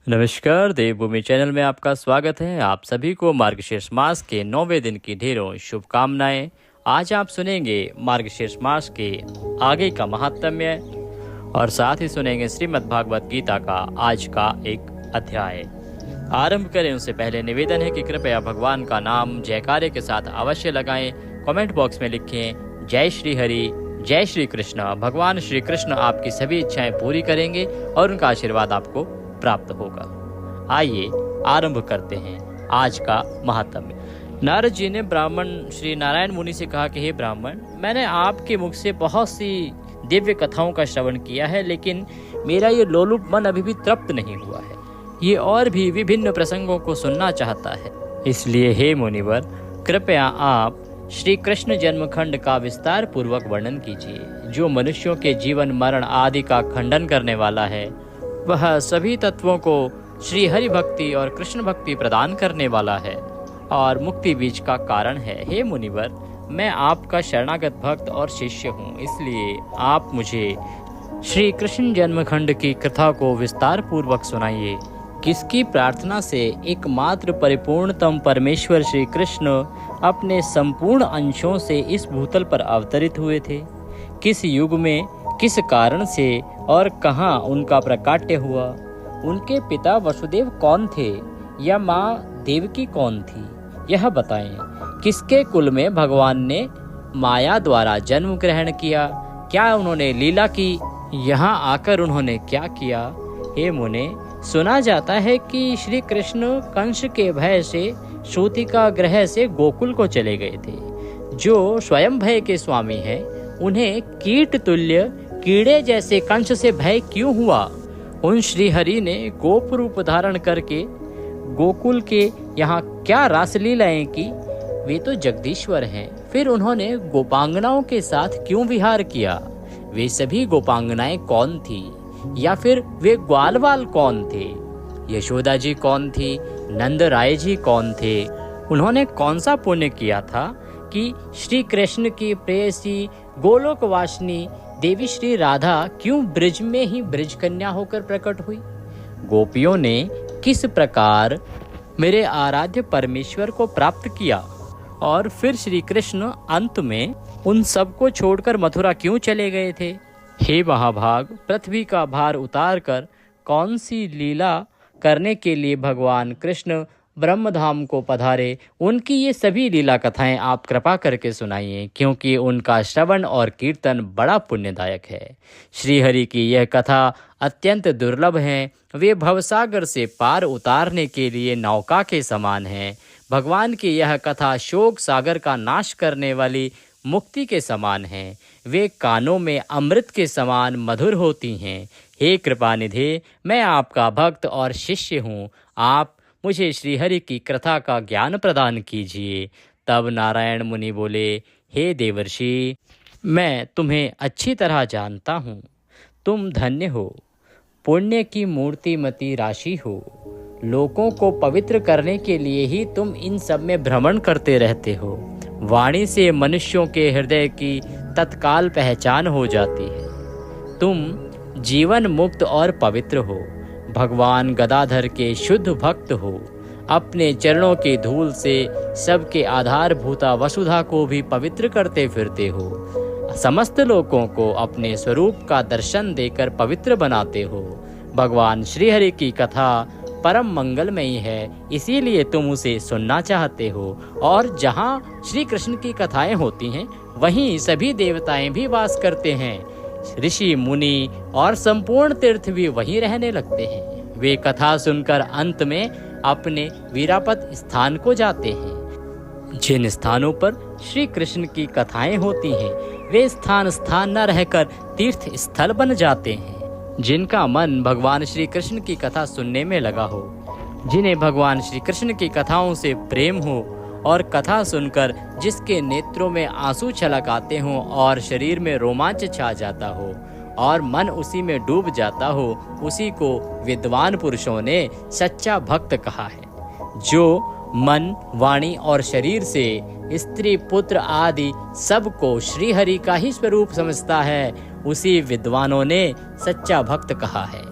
नमस्कार, देवभूमि चैनल में आपका स्वागत है। आप सभी को मार्गशीर्ष मास के 9वें दिन की ढेरों शुभकामनाएं। आज आप सुनेंगे मार्गशीर्ष मास के आगे का महात्म्य और साथ ही सुनेंगे श्रीमद् भागवत गीता का आज का एक अध्याय। आरंभ करें उससे पहले निवेदन है कि कृपया भगवान का नाम जयकारे के साथ अवश्य लगाएं। कमेंट बॉक्स में लिखें जय श्री हरि, जय श्री कृष्ण। भगवान श्री कृष्ण आपकी सभी इच्छाएं पूरी करेंगे और उनका आशीर्वाद आपको प्राप्त होगा। आइए आरंभ करते हैं आज का महात्म्य। नारद जी ने ब्राह्मण श्री नारायण मुनि से कहा कि हे ब्राह्मण, मैंने आपके मुख से बहुत सी दिव्य कथाओं का श्रवण किया है, लेकिन मेरा ये लोलुप मन अभी भी तृप्त नहीं हुआ है। ये और भी विभिन्न प्रसंगों को सुनना चाहता है। इसलिए हे मुनिवर, कृपया आप श्री कृष्ण जन्मखंड का विस्तार पूर्वक वर्णन कीजिए, जो मनुष्यों के जीवन मरण आदि का खंडन करने वाला है। वह सभी तत्वों को श्री हरि भक्ति और कृष्ण भक्ति प्रदान करने वाला है और मुक्ति बीज का कारण है। हे मुनिवर, मैं आपका शरणागत भक्त और शिष्य हूँ, इसलिए आप मुझे श्री कृष्ण जन्मखंड की कथा को विस्तार पूर्वक सुनाइए। किसकी प्रार्थना से एकमात्र परिपूर्णतम परमेश्वर श्री कृष्ण अपने संपूर्ण अंशों से इस भूतल पर अवतरित हुए थे? किस युग में, किस कारण से और कहाँ उनका प्रकाट्य हुआ? उनके पिता वसुदेव कौन थे या माँ देवकी कौन थी, यह बताएं। किसके कुल में भगवान ने माया द्वारा जन्म ग्रहण किया? क्या उन्होंने लीला की? यहाँ आकर उन्होंने क्या किया? हे मुने, सुना जाता है कि श्री कृष्ण कंस के भय से सूतिका ग्रह से गोकुल को चले गए थे। जो स्वयं भय के स्वामी हैं, उन्हें कीट तुल्य कीड़े जैसे कंस से भय क्यों हुआ? उन श्री हरि ने गोप रूप धारण करके गोकुल के यहाँ क्या रासलीलाएं की? वे तो जगदीश्वर हैं। फिर उन्होंने गोपांगनाओं के साथ क्यों विहार किया? वे सभी गोपांगनाएं कौन थी, या फिर वे ग्वालवाल कौन थे? यशोदा जी कौन थी? नंद राय जी कौन थे? उन्होंने कौन सा पुण्य किया था कि श्री कृष्ण की प्रेयसी गोलोकवासिनी देवी श्री राधा क्यों ब्रिज में ही ब्रिज कन्या होकर प्रकट हुई? गोपियों ने किस प्रकार मेरे आराध्य परमेश्वर को प्राप्त किया? और फिर श्री कृष्ण अंत में उन सबको छोड़कर मथुरा क्यों चले गए थे? हे महाभाग, पृथ्वी का भार उतार कर कौन सी लीला करने के लिए भगवान कृष्ण ब्रह्मधाम को पधारे? उनकी ये सभी लीला कथाएं आप कृपा करके सुनाइए, क्योंकि उनका श्रवण और कीर्तन बड़ा पुण्यदायक है। श्री हरि की यह कथा अत्यंत दुर्लभ है। वे भवसागर से पार उतारने के लिए नौका के समान है। भगवान की यह कथा शोक सागर का नाश करने वाली मुक्ति के समान है। वे कानों में अमृत के समान मधुर होती हैं। हे कृपानिधे, मैं आपका भक्त और शिष्य हूँ। आप मुझे श्रीहरि की कथा का ज्ञान प्रदान कीजिए। तब नारायण मुनि बोले, हे देवर्षि, मैं तुम्हें अच्छी तरह जानता हूँ। तुम धन्य हो, पुण्य की मूर्तिमती राशि हो। लोगों को पवित्र करने के लिए ही तुम इन सब में भ्रमण करते रहते हो। वाणी से मनुष्यों के हृदय की तत्काल पहचान हो जाती है। तुम जीवन मुक्त और पवित्र हो। भगवान गदाधर के शुद्ध भक्त हो। अपने चरणों की धूल से सबके आधारभूता वसुधा को भी पवित्र करते फिरते हो। समस्त लोगों को अपने स्वरूप का दर्शन देकर पवित्र बनाते हो। भगवान श्रीहरि की कथा परम मंगलमयी है, इसीलिए तुम उसे सुनना चाहते हो। और जहाँ श्री कृष्ण की कथाएं होती हैं, वहीं सभी देवताएं भी वास करते हैं। ऋषि मुनि और संपूर्ण तीर्थ भी वहीं रहने लगते हैं। वे कथा सुनकर अंत में अपने वीरापत स्थान को जाते हैं। जिन स्थानों पर श्री कृष्ण की कथाएं होती हैं, वे स्थान न रहकर तीर्थ स्थल बन जाते हैं। जिनका मन भगवान श्री कृष्ण की कथा सुनने में लगा हो, जिन्हें भगवान श्री कृष्ण की कथाओं से प्रेम हो और कथा सुनकर जिसके नेत्रों में आंसू छलक आते हों और शरीर में रोमांच छा जाता हो और मन उसी में डूब जाता हो, उसी को विद्वान पुरुषों ने सच्चा भक्त कहा है। जो मन, वाणी और शरीर से स्त्री, पुत्र आदि सबको श्री हरि का ही स्वरूप समझता है, उसी विद्वानों ने सच्चा भक्त कहा है।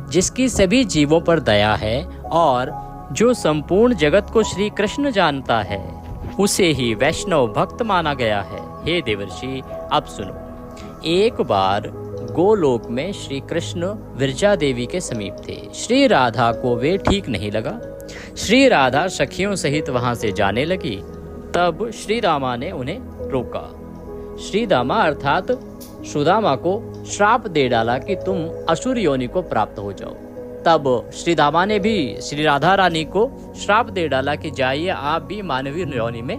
जिसकी सभी जीवों पर दया है और जो संपूर्ण जगत को श्री कृष्ण जानता है, उसे ही वैष्णव भक्त माना गया है। हे देवर्षि, अब सुनो। एक बार गोलोक में श्री कृष्ण विरजा देवी के समीप थे। श्री राधा को वे ठीक नहीं लगा। श्री राधा सखियों सहित वहां से जाने लगी। तब श्री रामा ने उन्हें रोका। श्री दामा अर्थात सुदामा को श्राप दे डाला कि तुम असुर योनि को प्राप्त हो जाओ। तब श्री दामा ने भी श्री राधा रानी को श्राप दे डाला कि जाइए आप भी मानवीय योनि में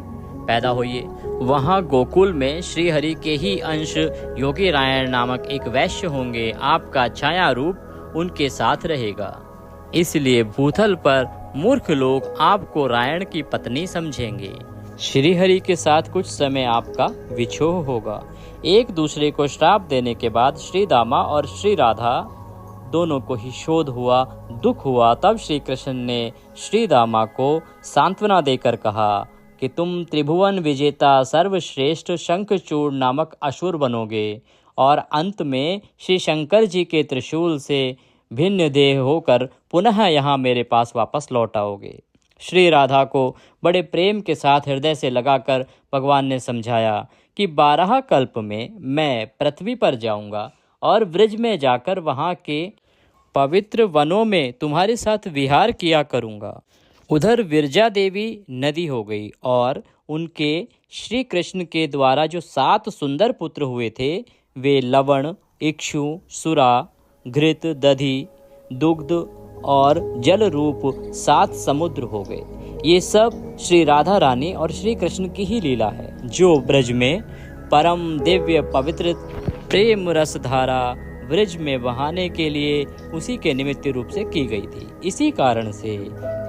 पैदा होइए। वहाँ गोकुल में श्री हरि के ही अंश योगी रायण नामक एक वैश्य होंगे। आपका छाया रूप उनके साथ रहेगा, इसलिए भूतल पर मूर्ख लोग आपको रायण की पत्नी समझेंगे। श्री हरि के साथ कुछ समय आपका विछोह होगा। एक दूसरे को श्राप देने के बाद श्री दामा और श्री राधा दोनों को ही शोध हुआ, दुख हुआ। तब श्री कृष्ण ने श्री दामा को सांत्वना देकर कहा कि तुम त्रिभुवन विजेता सर्वश्रेष्ठ शंखचूड़ नामक असुर बनोगे और अंत में श्री शंकर जी के त्रिशूल से भिन्न देह होकर पुनः यहाँ मेरे पास वापस लौट आओगे। श्री राधा को बड़े प्रेम के साथ हृदय से लगाकर भगवान ने समझाया कि 12 कल्प में मैं पृथ्वी पर जाऊंगा और ब्रज में जाकर वहाँ के पवित्र वनों में तुम्हारे साथ विहार किया करूंगा। उधर विरजा देवी नदी हो गई और उनके श्री कृष्ण के द्वारा जो 7 सुंदर पुत्र हुए थे, वे लवण, इक्षु, सुरा, घृत, दधि, दुग्ध और जल रूप 7 समुद्र हो गए। ये सब श्री राधा रानी और श्री कृष्ण की ही लीला है, जो ब्रज में परम दिव्य पवित्र प्रेम रस धारा ब्रज में बहाने के लिए उसी के निमित्त रूप से की गई थी। इसी कारण से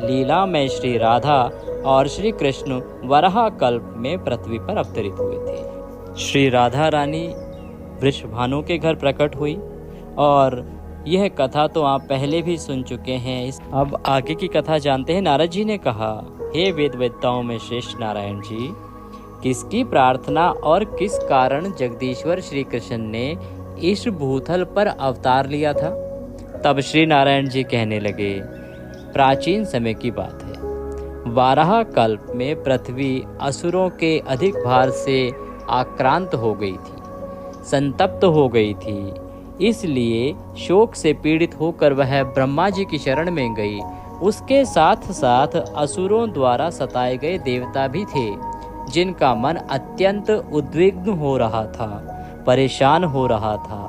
लीला में श्री राधा और श्री कृष्ण वराह कल्प में पृथ्वी पर अवतरित हुए थे। श्री राधा रानी वृषभानु के घर प्रकट हुई और यह कथा तो आप पहले भी सुन चुके हैं। अब आगे की कथा जानते हैं। नारद जी ने कहा, हे वेद वेत्ताओं में श्रेष्ठ नारायण जी, किसकी प्रार्थना और किस कारण जगदीश्वर श्री कृष्ण ने इस भूतल पर अवतार लिया था? तब श्री नारायण जी कहने लगे, प्राचीन समय की बात है। 12 कल्प में पृथ्वी असुरों के अधिक भार से आक्रांत हो गई थी, संतप्त हो गई थी। इसलिए शोक से पीड़ित होकर वह ब्रह्मा जी की शरण में गई। उसके साथ साथ असुरों द्वारा सताए गए देवता भी थे, जिनका मन अत्यंत उद्विग्न हो रहा था, परेशान हो रहा था।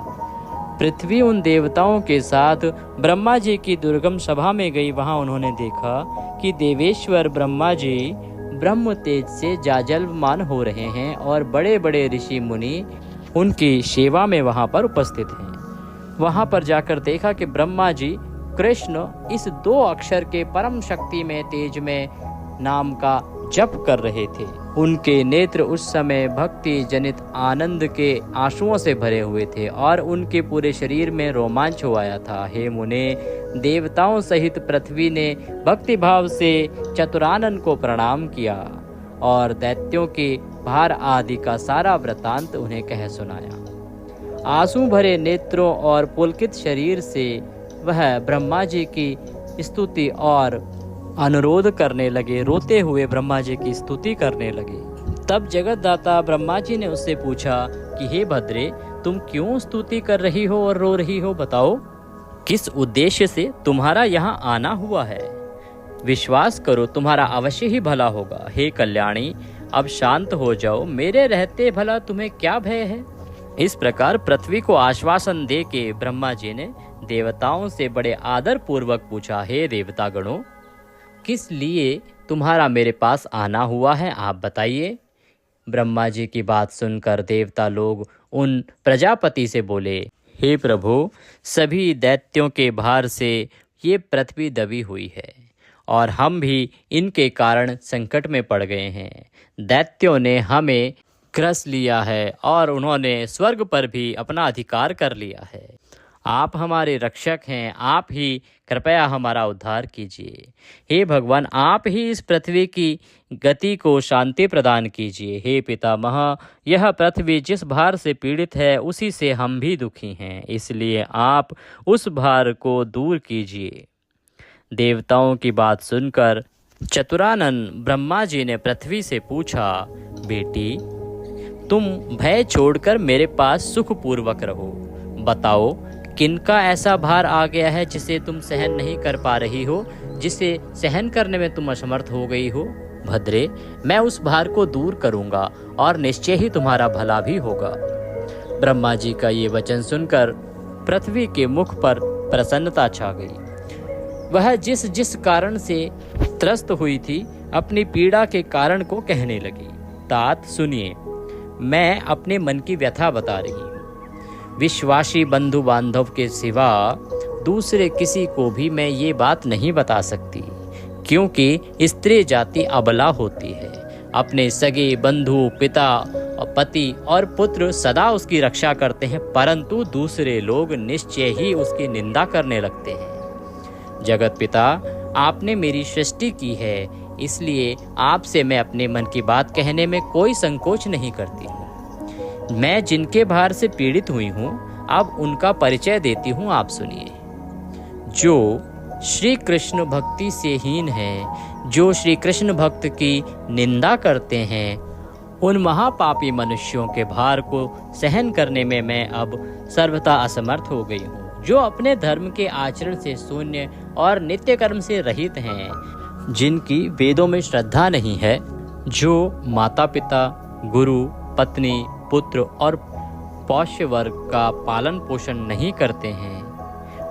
पृथ्वी उन देवताओं के साथ ब्रह्मा जी की दुर्गम सभा में गई। वहां उन्होंने देखा कि देवेश्वर ब्रह्मा जी ब्रह्म तेज से जाजल्यमान हो रहे हैं और बड़े बड़े ऋषि मुनि उनकी सेवा में वहां पर उपस्थित हैं। वहां पर जाकर देखा कि ब्रह्मा जी कृष्ण इस 2 अक्षर के परम शक्ति में तेज में नाम का जप कर रहे थे। उनके नेत्र उस समय भक्ति जनित आनंद के आंसुओं से भरे हुए थे और उनके पूरे शरीर में रोमांच हो आया था। हे मुने, देवताओं सहित पृथ्वी ने भक्ति भाव से चतुरानन को प्रणाम किया और दैत्यों के भार आदि का सारा वृतांत उन्हें कह सुनाया। आंसू भरे नेत्रों और पुलकित शरीर से वह ब्रह्मा जी की स्तुति और अनुरोध करने लगे। रोते हुए ब्रह्मा जी की स्तुति करने लगे। तब जगतदाता ब्रह्मा जी ने उससे पूछा कि हे भद्रे, तुम क्यों स्तुति कर रही हो और रो रही हो? बताओ, किस उद्देश्य से तुम्हारा यहाँ आना हुआ है? विश्वास करो, तुम्हारा अवश्य ही भला होगा। हे कल्याणी, अब शांत हो जाओ। मेरे रहते भला तुम्हें क्या भय है? इस प्रकार पृथ्वी को आश्वासन दे के ब्रह्मा जी ने देवताओं से बड़े आदर पूर्वक पूछा, हे देवता गणों, किस लिए तुम्हारा मेरे पास आना हुआ है, आप बताइए। ब्रह्मा जी की बात सुनकर देवता लोग उन प्रजापति से बोले, हे प्रभु, सभी दैत्यों के भार से ये पृथ्वी दबी हुई है और हम भी इनके कारण संकट में पड़ गए हैं। दैत्यों ने हमें ग्रस लिया है और उन्होंने स्वर्ग पर भी अपना अधिकार कर लिया है। आप हमारे रक्षक हैं, आप ही कृपया हमारा उद्धार कीजिए। हे भगवान, आप ही इस पृथ्वी की गति को शांति प्रदान कीजिए। हे पितामह, यह पृथ्वी जिस भार से पीड़ित है उसी से हम भी दुखी हैं, इसलिए आप उस भार को दूर कीजिए। देवताओं की बात सुनकर चतुरानन ब्रह्मा जी ने पृथ्वी से पूछा, बेटी, तुम भय छोड़कर मेरे पास सुखपूर्वक रहो। बताओ, किनका ऐसा भार आ गया है जिसे तुम सहन नहीं कर पा रही हो, जिसे सहन करने में तुम असमर्थ हो गई हो? भद्रे, मैं उस भार को दूर करूंगा और निश्चय ही तुम्हारा भला भी होगा। ब्रह्मा जी का ये वचन सुनकर पृथ्वी के मुख पर प्रसन्नता छा गई। वह जिस जिस कारण से त्रस्त हुई थी, अपनी पीड़ा के कारण को कहने लगी। तात सुनिए, मैं अपने मन की व्यथा बता रही हूँ। विश्वासी बंधु बांधव के सिवा दूसरे किसी को भी मैं ये बात नहीं बता सकती, क्योंकि स्त्री जाति अबला होती है। अपने सगे बंधु, पिता, पति और पुत्र सदा उसकी रक्षा करते हैं, परंतु दूसरे लोग निश्चय ही उसकी निंदा करने लगते हैं। जगत पिता, आपने मेरी सृष्टि की है, इसलिए आपसे मैं अपने मन की बात कहने में कोई संकोच नहीं करती हूँ। मैं जिनके भार से पीड़ित हुई हूँ, अब उनका परिचय देती हूँ, आप सुनिए। जो श्री कृष्ण भक्ति से हीन है, जो श्री कृष्ण भक्त की निंदा करते हैं, उन महापापी मनुष्यों के भार को सहन करने में मैं अब सर्वथा असमर्थ हो गई हूँ। जो अपने धर्म के आचरण से शून्य और नित्य कर्म से रहित हैं, जिनकी वेदों में श्रद्धा नहीं है, जो माता पिता, गुरु, पत्नी, पुत्र और पौष्य वर्ग का पालन पोषण नहीं करते हैं,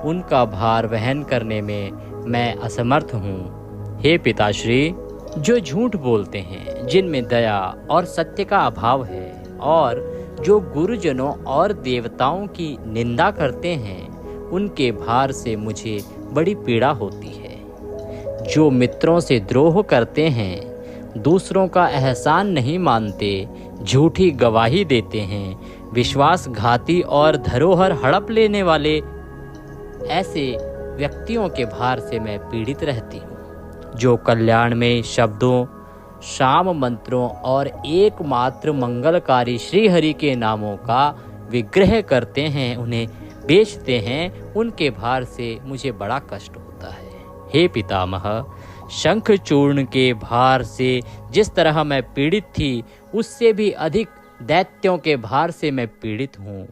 उनका भार वहन करने में मैं असमर्थ हूँ। हे पिताश्री, जो झूठ बोलते हैं, जिनमें दया और सत्य का अभाव है, और जो गुरुजनों और देवताओं की निंदा करते हैं, उनके भार से मुझे बड़ी पीड़ा होती है। जो मित्रों से द्रोह करते हैं, दूसरों का एहसान नहीं मानते, झूठी गवाही देते हैं, विश्वासघाती और धरोहर हड़प लेने वाले ऐसे व्यक्तियों के भार से मैं पीड़ित रहती हूँ। जो कल्याण में शब्दों, शाम मंत्रों और एकमात्र मंगलकारी श्री हरि के नामों का विग्रह करते हैं, उन्हें बेचते हैं, उनके भार से मुझे बड़ा कष्ट होता है। हे पितामह, शंख चूर्ण के भार से जिस तरह मैं पीड़ित थी, उससे भी अधिक दैत्यों के भार से मैं पीड़ित हूँ।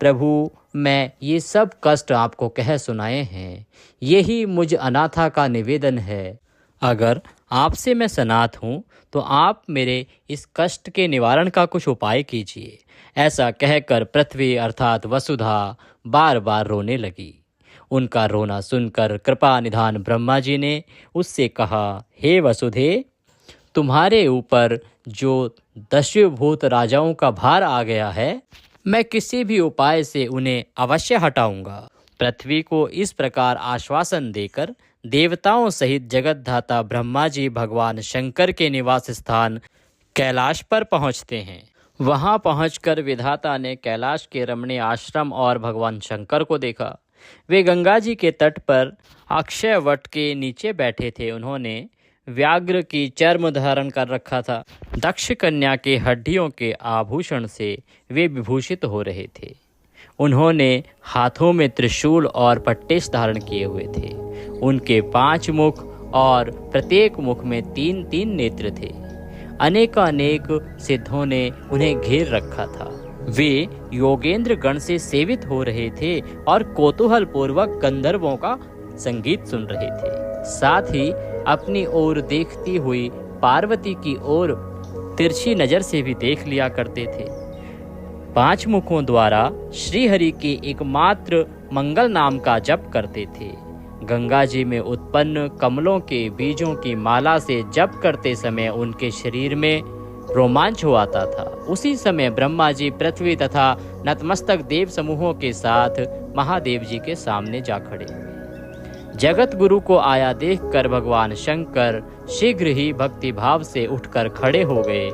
प्रभु, मैं ये सब कष्ट आपको कह सुनाए हैं, यही मुझ अनाथा का निवेदन है। अगर आपसे मैं सनाथ हूँ तो आप मेरे इस कष्ट के निवारण का कुछ उपाय कीजिए। ऐसा कहकर पृथ्वी अर्थात वसुधा बार बार रोने लगी। उनका रोना सुनकर कृपा निधान ब्रह्मा जी ने उससे कहा, हे वसुधे, तुम्हारे ऊपर जो दस्युभूत राजाओं का भार आ गया है, मैं किसी भी उपाय से उन्हें अवश्य हटाऊंगा। पृथ्वी को इस प्रकार आश्वासन देकर देवताओं सहित जगतधाता ब्रह्मा जी भगवान शंकर के निवास स्थान कैलाश पर पहुंचते हैं। वहां पहुंचकर विधाता ने कैलाश के रमणीय आश्रम और भगवान शंकर को देखा। वे गंगा जी के तट पर अक्षय वट के नीचे बैठे थे। उन्होंने व्याघ्र की चर्म धारण कर रखा था। दक्ष कन्या के हड्डियों के आभूषण से वे विभूषित हो रहे थे। उन्होंने हाथों में त्रिशूल और पट्टेश धारण किए हुए थे। उनके 5 मुख और प्रत्येक मुख में 3-3 नेत्र थे। अनेकानेक सिद्धों ने उन्हें घेर रखा था। वे योगेंद्र गण से सेवित हो रहे थे और कौतूहल पूर्वक गंधर्वों का संगीत सुन रहे थे। साथ ही अपनी ओर देखती हुई पार्वती की ओर तिरछी नजर से भी देख लिया करते थे। 5 मुखों द्वारा श्रीहरि के एकमात्र मंगल नाम का जप करते थे। गंगा जी में उत्पन्न कमलों के बीजों की माला से जप करते समय उनके शरीर में रोमांच हो आता था। उसी समय ब्रह्मा जी पृथ्वी तथा नतमस्तक देव समूहों के साथ महादेव जी के सामने जा खड़े हुए। जगत गुरु को आया देखकर भगवान शंकर शीघ्र ही भक्ति भाव से उठकर खड़े हो गए।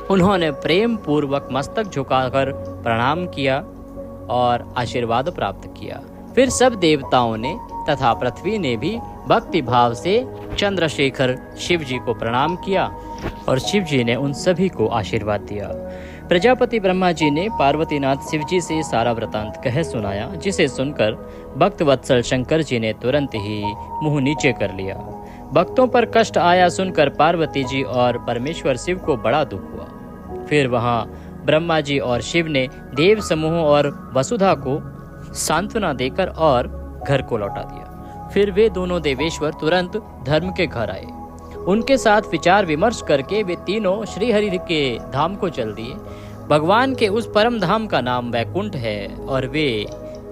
उन्होंने प्रेम पूर्वक मस्तक झुकाकर प्रणाम किया और आशीर्वाद प्राप्त किया। फिर सब देवताओं ने तथा पृथ्वी ने भी भक्ति भाव से चंद्रशेखर शिव जी को प्रणाम किया और शिव जी ने उन सभी को आशीर्वाद दिया। प्रजापति ब्रह्मा जी ने पार्वतीनाथ शिव जी से सारा वृतांत कह सुनाया, जिसे सुनकर भक्त वत्सल शंकर जी ने तुरंत ही मुंह नीचे कर लिया। भक्तों पर कष्ट आया सुनकर पार्वती जी और परमेश्वर शिव को बड़ा दुख हुआ। फिर वहां ब्रह्मा जी और शिव ने देव समूह और वसुधा को सांत्वना देकर और घर को लौटा दिया। फिर वे दोनों देवेश्वर तुरंत धर्म के घर आए। उनके साथ विचार विमर्श करके वे तीनों श्रीहरि के धाम को चल दिए। भगवान के उस परम धाम का नाम वैकुंठ है और वे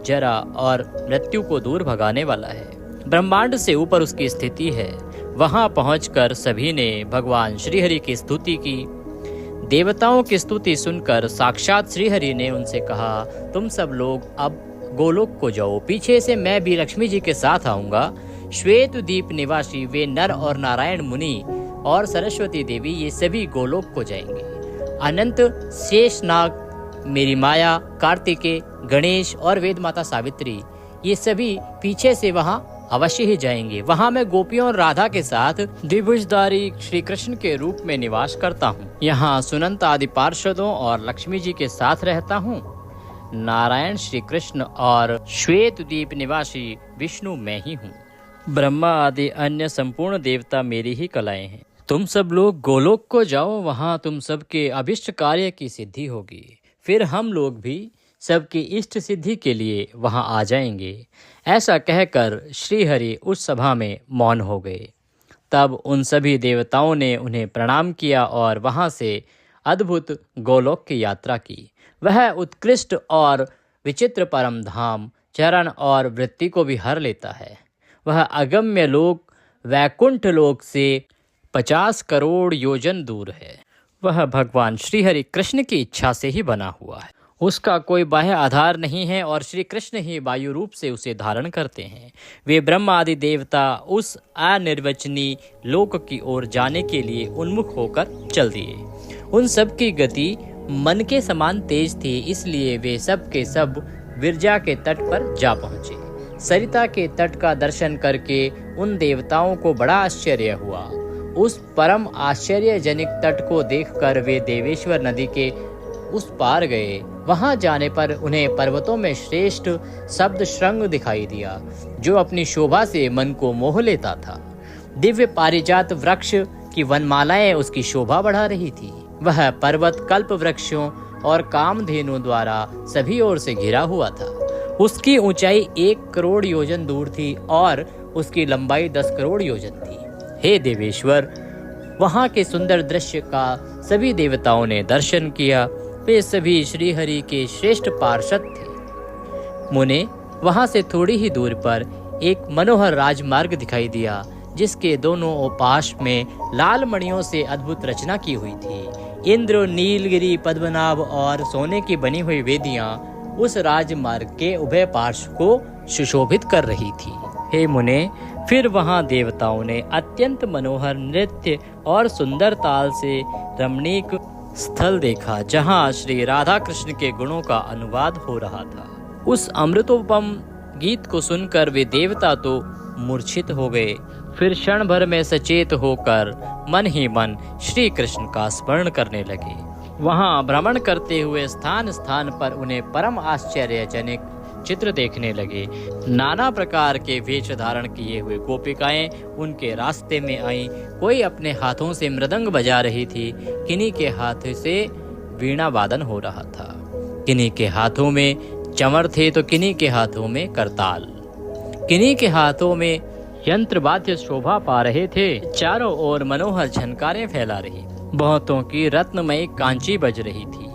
जरा और मृत्यु को दूर भगाने वाला है। ब्रह्मांड से ऊपर उसकी स्थिति है। वहां पहुंचकर सभी ने भगवान श्रीहरि की स्तुति की। देवताओं की स्तुति सुनकर साक्षात श्रीहरि ने उनसे कहा, तुम सब लोग अब गोलोक को जाओ, पीछे से मैं भी लक्ष्मी जी के साथ आऊंगा। श्वेत द्वीप निवासी वे नर और नारायण मुनि और सरस्वती देवी ये सभी गोलोक को जाएंगे। अनंत शेषनाग, मेरी माया, कार्तिकेय, गणेश और वेद माता सावित्री ये सभी पीछे से वहां अवश्य ही जाएंगे। वहां मैं गोपियों और राधा के साथ द्विभुजधारी श्री कृष्ण के रूप में निवास करता हूँ। यहाँ सुनंत आदि पार्षदों और लक्ष्मी जी के साथ रहता हूँ। नारायण श्री कृष्ण और श्वेत द्वीप निवासी विष्णु मैं ही हूँ। ब्रह्मा आदि अन्य संपूर्ण देवता मेरी ही कलाएं हैं। तुम सब लोग गोलोक को जाओ, वहां तुम सबके अभिष्ट कार्य की सिद्धि होगी। फिर हम लोग भी सबकी इष्ट सिद्धि के लिए वहां आ जाएंगे। ऐसा कहकर श्रीहरि उस सभा में मौन हो गए। तब उन सभी देवताओं ने उन्हें प्रणाम किया और वहां से अद्भुत गोलोक की यात्रा की। वह उत्कृष्ट और विचित्र परम धाम चरण और वृत्ति को भी हर लेता है। वह अगम्य लोक वैकुंठ लोक से 50 करोड़ योजन दूर है। वह भगवान श्रीहरि कृष्ण की इच्छा से ही बना हुआ है। उसका कोई बाह्य आधार नहीं है और श्री कृष्ण ही वायु रूप से उसे धारण करते हैं। वे ब्रह्मा आदि देवता उस अनिर्वचनीय लोक की ओर जाने के लिए उन्मुख होकर चल दिए। उन सब की गति मन के समान तेज थी, इसलिए वे सब के सब विरजा के तट पर जा पहुंचे। सरिता के तट का दर्शन करके उन देवताओं को बड़ा आश्चर्य हुआ। उस परम आश्चर्यजनक तट को देखकर वे देवेश्वर नदी के उस पार गए। वहां जाने पर उन्हें पर्वतों में श्रेष्ठ शब्द श्रृंग दिखाई दिया, जो अपनी शोभा से मन को मोह लेता था। दिव्य पारिजात वृक्ष की वनमालाएं उसकी शोभा बढ़ा रही थी। वह पर्वत कल्प वृक्षों और कामधेनु द्वारा सभी ओर से घिरा हुआ था। उसकी ऊंचाई 1 करोड़ योजन दूर थी और उसकी लंबाई 10 करोड़ योजन थी। हे देवेश्वर, वहां के सुंदर दृश्य का सभी देवताओं ने दर्शन किया। वे सभी श्रीहरि के श्रेष्ठ पार्षद थे। मुने, वहां से थोड़ी ही दूर पर एक मनोहर राजमार्ग दिखाई दिया, जिसके दोनों ओपाश में लाल मणियों से अद्भुत रचना की हुई थी। इंद्र, नीलगिरी, पद्मनाभ और सोने की बनी हुई वेदियां उस राजमार्ग के उभय पार्श्व को सुशोभित कर रही थी। हे मुने, फिर वहां देवताओं ने अत्यंत मनोहर नृत्य और सुंदर ताल से रमणीक स्थल देखा, जहां श्री राधा कृष्ण के गुणों का अनुवाद हो रहा था। उस अमृतोपम गीत को सुनकर वे देवता तो मूर्छित हो गए। फिर क्षण भर में सचेत होकर मन ही मन श्री कृष्ण का स्मरण करने लगे। वहां भ्रमण करते हुए स्थान स्थान पर उन्हें परम आश्चर्यजनक चित्र देखने लगे। नाना प्रकार के वेश धारण किए हुए गोपिकाएं उनके रास्ते में आईं। कोई अपने हाथों से मृदंग बजा रही थी, किन्हीं के हाथ से वीणा वादन हो रहा था, किन्हीं के हाथों में चमर थे तो किन्हीं के हाथों में करताल, किन्हीं के हाथों में यंत्र वाद्य शोभा पा रहे थे। चारों ओर मनोहर झनकारें फैला रही। बहुतों की रत्नमयी कांची बज रही थी,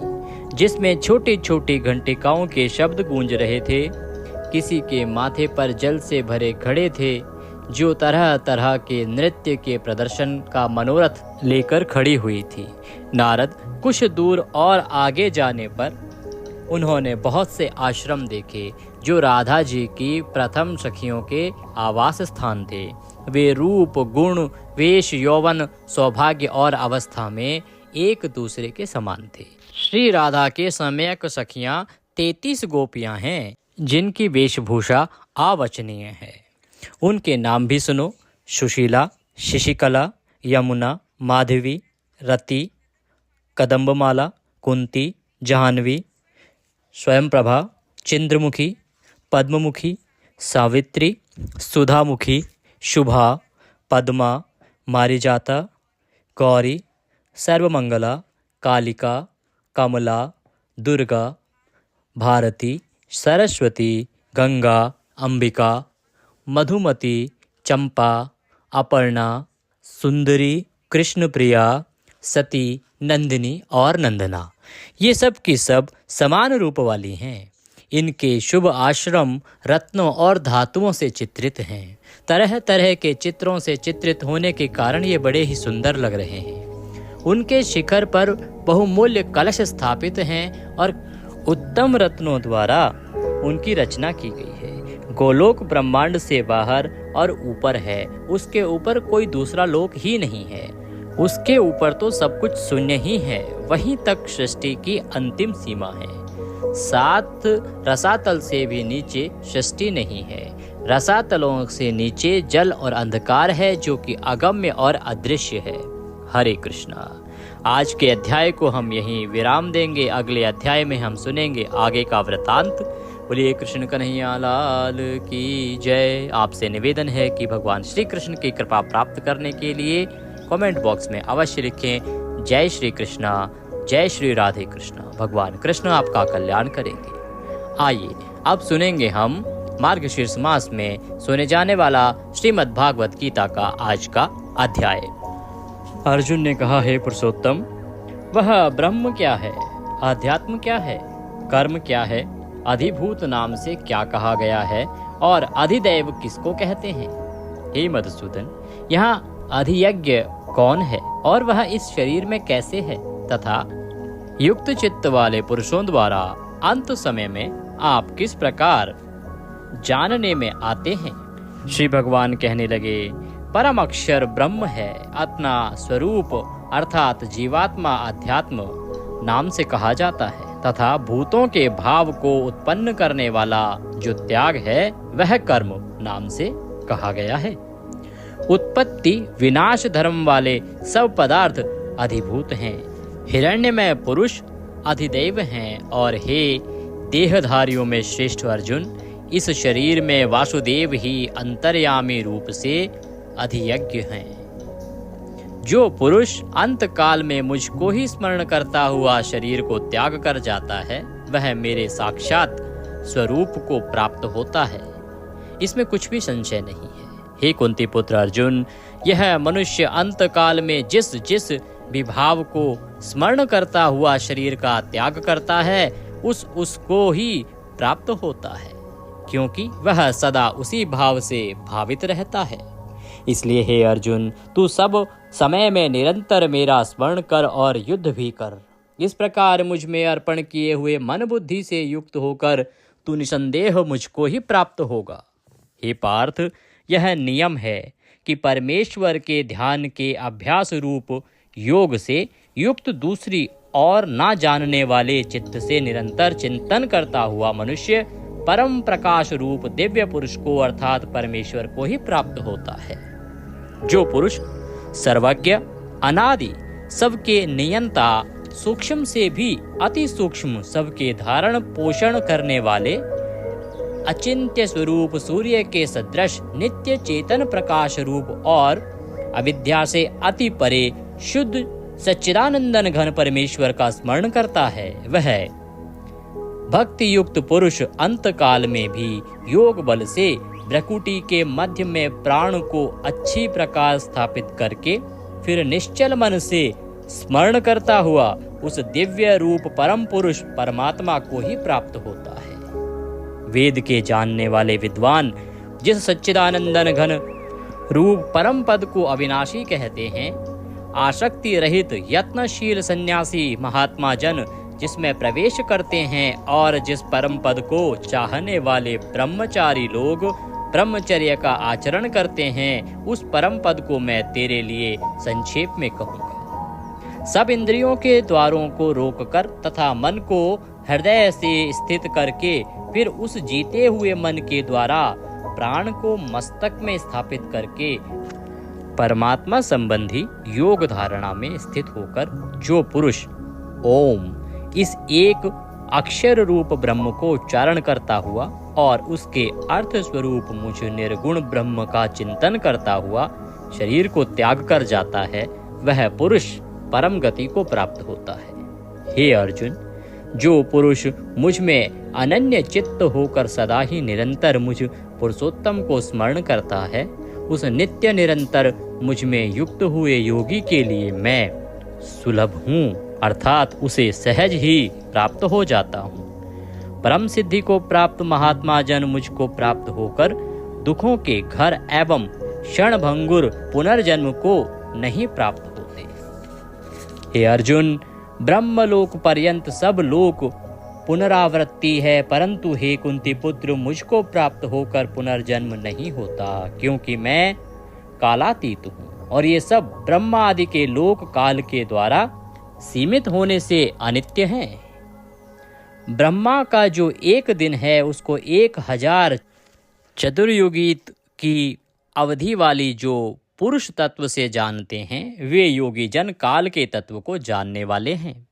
जिसमें छोटी छोटी घंटिकाओं के शब्द गूंज रहे थे। किसी के माथे पर जल से भरे घड़े थे, जो तरह तरह के नृत्य के प्रदर्शन का मनोरथ लेकर खड़ी हुई थी। नारद कुछ दूर और आगे जाने पर उन्होंने बहुत से आश्रम देखे, जो राधा जी की प्रथम सखियों के आवास स्थान थे। वे रूप, गुण, वेश, यौवन, सौभाग्य और अवस्था में एक दूसरे के समान थे। श्री राधा के सम्यक सखियां 33 गोपियां हैं। जिनकी वेशभूषा अवांछनीय है। उनके नाम भी सुनो: सुशीला, शशिकला, यमुना, माधवी, रति, कदम्बमाला, कुंती, जाह्नवी, स्वयंप्रभा, चंद्रमुखी, पद्ममुखी, सावित्री, सुधामुखी, शुभा, पद्मा, मारिजाता, गौरी, सर्वमंगला, कालिका, कमला, दुर्गा, भारती, सरस्वती, गंगा, अंबिका, मधुमती, चंपा, अपर्णा, सुंदरी, कृष्णप्रिया, सती, नंदिनी और नंदना, ये सब की सब समान रूप वाली हैं। इनके शुभ आश्रम रत्नों और धातुओं से चित्रित हैं। तरह तरह के चित्रों से चित्रित होने के कारण ये बड़े ही सुंदर लग रहे हैं। उनके शिखर पर बहुमूल्य कलश स्थापित हैं और उत्तम रत्नों द्वारा उनकी रचना की गई है। गोलोक ब्रह्मांड से बाहर और ऊपर है, उसके ऊपर कोई दूसरा लोक ही नहीं है। उसके ऊपर तो सब कुछ शून्य ही है, वहीं तक सृष्टि की अंतिम सीमा है। 7 रसातल से भी नीचे सृष्टि नहीं है। रसातलों से नीचे जल और अंधकार है, जो कि अगम्य और अदृश्य है। हरे कृष्णा। आज के अध्याय को हम यहीं विराम देंगे। अगले अध्याय में हम सुनेंगे आगे का वृतांत। बोलिए कृष्ण कन्हैया लाल की जय। आपसे निवेदन है कि भगवान श्री कृष्ण की कृपा प्राप्त करने के लिए कमेंट बॉक्स में अवश्य लिखें जय श्री कृष्णा, जय श्री राधे कृष्णा। भगवान कृष्ण आपका कल्याण करेंगे। आइए अब सुनेंगे हम मार्गशीर्ष मास में सुने जाने वाला श्रीमद् भागवत गीता का आज का अध्याय। अर्जुन ने कहा, हे पुरुषोत्तम, वह ब्रह्म क्या है, आध्यात्म क्या है, कर्म क्या है, अधिभूत नाम से क्या कहा गया है और अधिदैव किसको कहते हैं? हे मधुसूदन, यहाँ अधियज्ञ कौन है और वह इस शरीर में कैसे है तथा युक्त चित्त वाले पुरुषों द्वारा अंत समय में आप किस प्रकार जानने में आते हैं? श्री भगवान कहने लगे, परम अक्षर ब्रह्म है, अपना स्वरूप अर्थात जीवात्मा अध्यात्म नाम से कहा जाता है तथा भूतों के भाव को उत्पन्न करने वाला जो त्याग है वह कर्म नाम से कहा गया है। उत्पत्ति विनाश धर्म वाले सब पदार्थ अधिभूत हैं। हिरण्यमय पुरुष अधिदैव हैं और हे देहधारियों में श्रेष्ठ अर्जुन, इस शरीर में वासुदेव ही अंतर्यामी रूप से अधियज्ञ हैं। जो पुरुष अंत काल में मुझको ही स्मरण करता हुआ शरीर को त्याग कर जाता है वह मेरे साक्षात स्वरूप को प्राप्त होता है, इसमें कुछ भी संशय नहीं है। हे कुंती पुत्र अर्जुन, यह मनुष्य अंत काल में जिस जिस विभाव को स्मरण करता हुआ शरीर का त्याग करता है उसको ही प्राप्त होता है, क्योंकि वह सदा उसी भाव से भावित रहता है। इसलिए हे अर्जुन, तू सब समय में निरंतर मेरा स्मरण कर और युद्ध भी कर। इस प्रकार मुझ में अर्पण किए हुए मन बुद्धि से युक्त होकर तू निसंदेह मुझको ही प्राप्त होगा। हे पार्थ, यह नियम है कि परमेश्वर के ध्यान के अभ्यास रूप योग से युक्त दूसरी और ना जानने वाले चित्त से निरंतर चिंतन करता हुआ मनुष्य परम प्रकाश रूप दिव्य पुरुष को अर्थात परमेश्वर को ही प्राप्त होता है। जो पुरुष सर्वज्ञ, अनादि, सबके नियंता, सूक्ष्म से भी अति सूक्ष्म, सबके धारण पोषण करने वाले, अचिंत्य स्वरूप सूर्य के सदृश नित्य चेतन प्रकाश रूप और अविद्या से अति परे शुद्ध सच्चिदानंदन घन परमेश्वर का स्मरण करता है, वह भक्ति युक्त पुरुष अंत काल में भी योग बल से भ्रकुटी के मध्य में प्राण को अच्छी प्रकार स्थापित करके फिर निश्चल मन से स्मरण करता हुआ उस दिव्य रूप परम पुरुष परमात्मा को ही प्राप्त होता है। वेद के जानने वाले विद्वान जिस सच्चिदानंदन घन रूप परम पद को अविनाशी कहते हैं, आसक्ति रहित यत्नशील सन्यासी महात्मा जन जिसमें प्रवेश करते हैं और जिस परम पद को चाहने वाले ब्रह्मचारी लोग ब्रह्मचर्य का आचरण करते हैं, उस परम पद को मैं तेरे लिए संक्षेप में कहूँगा। सब इंद्रियों के द्वारों को रोककर तथा मन को हृदय से स्थित करके फिर उस जीते हुए मन के द्वारा प्राण को मस्तक में स्थापित करके परमात्मा संबंधी योग धारणा में स्थित होकर जो पुरुष ओम इस एक अक्षर रूप ब्रह्म को उच्चारण करता हुआ और उसके अर्थ स्वरूप मुझ निर्गुण ब्रह्म का चिंतन करता हुआ शरीर को त्याग कर जाता है, वह पुरुष परम गति को प्राप्त होता है। हे अर्जुन, जो पुरुष मुझ में अनन्य चित्त होकर सदा ही निरंतर मुझ पुरुषोत्तम को स्मरण करता है, उस नित्य निरंतर मुझ में युक्त हुए योगी के लिए मैं सुलभ हूँ, अर्थात उसे सहज ही प्राप्त हो जाता हूँ। परम सिद्धि को प्राप्त महात्मा जन मुझको प्राप्त होकर दुखों के घर एवं क्षणभंगुर पुनर्जन्म को नहीं प्राप्त होते। हे अर्जुन, ब्रह्मलोक पर्यंत सब लोक पुनरावृत्ति है, परंतु हे कुंती पुत्र, मुझको प्राप्त होकर पुनर्जन्म नहीं होता, क्योंकि मैं कालातीत हूँ और ये सब ब्रह्मा आदि के लोक काल के द्वारा सीमित होने से अनित्य हैं। ब्रह्मा का जो एक दिन है उसको 1000 चतुर्युगी की अवधि वाली जो पुरुष तत्व से जानते हैं, वे योगी जन काल के तत्व को जानने वाले हैं।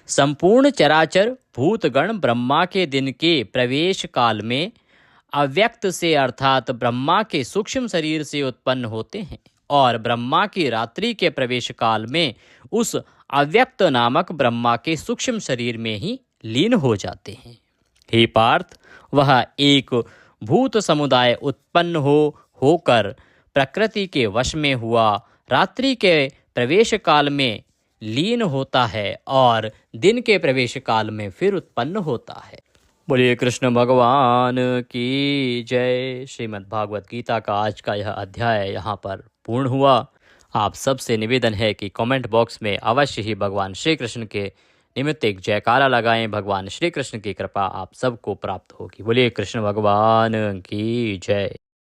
संपूर्ण चराचर भूतगण ब्रह्मा के दिन के प्रवेश काल में अव्यक्त से अर्थात ब्रह्मा के सूक्ष्म शरीर से उत्पन्न होते हैं और ब्रह्मा की रात्रि के प्रवेश काल में उस अव्यक्त नामक ब्रह्मा के सूक्ष्म शरीर में ही लीन हो जाते हैं। हे पार्थ, वह एक भूत समुदाय उत्पन्न होकर प्रकृति के वश में हुआ रात्रि के प्रवेश काल में लीन होता है और दिन के प्रवेश काल में फिर उत्पन्न होता है। बोलिए कृष्ण भगवान की जय। श्रीमद् भागवत गीता का आज का यह अध्याय यहाँ पर पूर्ण हुआ। आप सबसे निवेदन है कि कमेंट बॉक्स में अवश्य ही भगवान श्री कृष्ण के निमित्त एक जयकारा लगाएं। भगवान श्री कृष्ण की कृपा आप सबको प्राप्त होगी। बोलिए कृष्ण भगवान की जय।